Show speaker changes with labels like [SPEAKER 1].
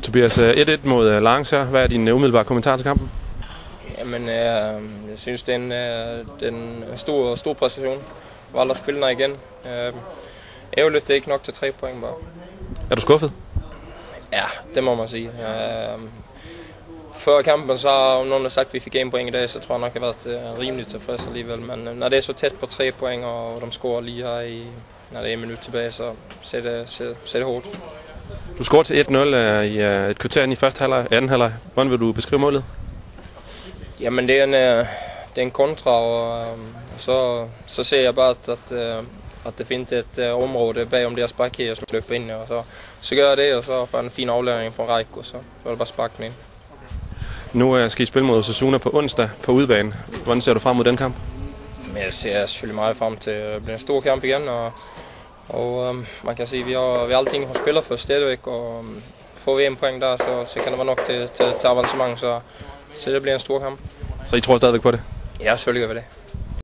[SPEAKER 1] Tobias, 1-1 mod Lars her. Hvad er din umiddelbare kommentar til kampen?
[SPEAKER 2] Jamen, jeg synes, det er en stor præstation. Valgte at spille den igen. Ærgerligt, det er ikke nok til 3 point bare.
[SPEAKER 1] Er du skuffet?
[SPEAKER 2] Ja, det må man sige. Før kampen så har nogen sagt, at vi fik 1 point i dag, så tror jeg nok, jeg har været rimelig tilfreds alligevel. Men når det er så tæt på 3 point, og de scorer lige her, når det er 1 minut tilbage, så ser det hårdt.
[SPEAKER 1] Du scorede til 1-0 i et kvarter i første halvleg, anden halvleg. Hvordan vil du beskrive målet?
[SPEAKER 2] Jamen, det er en kontra, og så ser jeg bare, at det findes et område bagom deres bakke, som løber ind, og så gør jeg det, og så får jeg en fin aflæring fra Reik, og så er det bare sparke den ind.
[SPEAKER 1] Nu skal I spille mod Osasuna på onsdag på udebane. Hvordan ser du frem mod den kamp?
[SPEAKER 2] Jeg ser selvfølgelig meget frem til at det bliver en stor kamp igen, og man kan sige, at vi har alting har spillet for stadigvæk, og får vi 1 point der, så kan det være nok til avancement, så det bliver en stor kamp.
[SPEAKER 1] Så I tror stadigvæk på det?
[SPEAKER 2] Ja, selvfølgelig gør vi det.